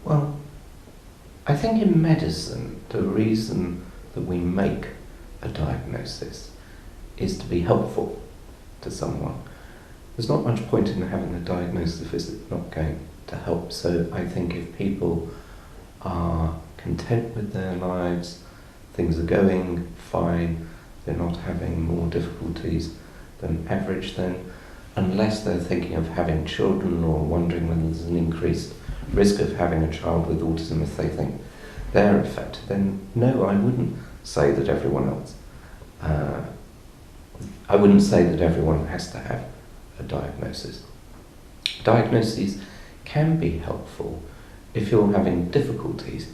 Well, I think in medicine, the reason that we make a diagnosis is to be helpful to someone. There's not much point in having a diagnosis if it's not going to help. So I think if people are content with their lives, things are going fine, they're not having more difficulties than average, then unless they're thinking of having children or wondering whether there's an increased risk of having a child with autism if they think they're affected, then no, I wouldn't say that everyone else. I wouldn't say that everyone has to have a diagnosis. Diagnoses can be helpful if you're having difficulties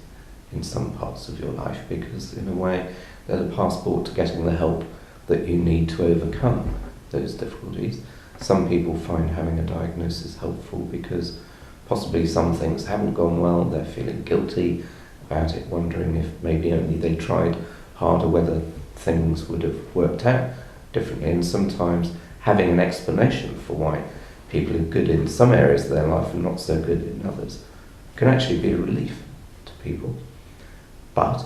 in some parts of your life, because in a way they're the passport to getting the help that you need to overcome those difficulties. Some people find having a diagnosis helpful because possibly some things haven't gone well, they're feeling guilty about it, wondering if maybe only they tried harder whether things would have worked out differently. And sometimes having an explanation for why people are good in some areas of their life and not so good in others can actually be a relief to people. But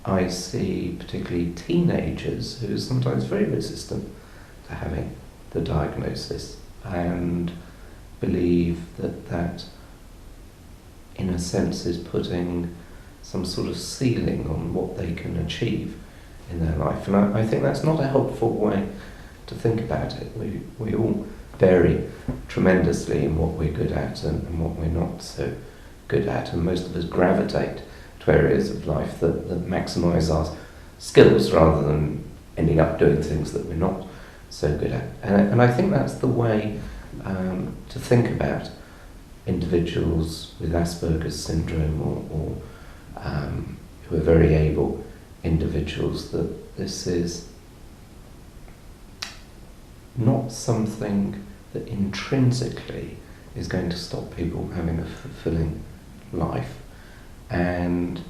I see particularly teenagers who are sometimes very resistant to having the diagnosis and believe that that in a sense is putting some sort of ceiling on what they can achieve in their life. And I think that's not a helpful way to think about it. We all vary tremendously in what we're good at and what we're not so good at, and most of us gravitate to areas of life that maximise our skills rather than ending up doing things that we're not so good at. And I think that's the way to think about individuals with Asperger's syndrome or who are very able individuals, that this is not something that intrinsically is going to stop people having a fulfilling life. And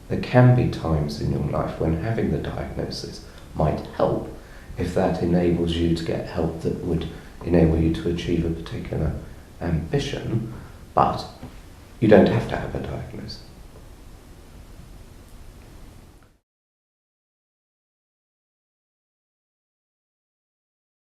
there can be times in your life when having the diagnosis might help if that enables you to get help that would enable you to achieve a particular ambition, but you don't have to have a diagnosis.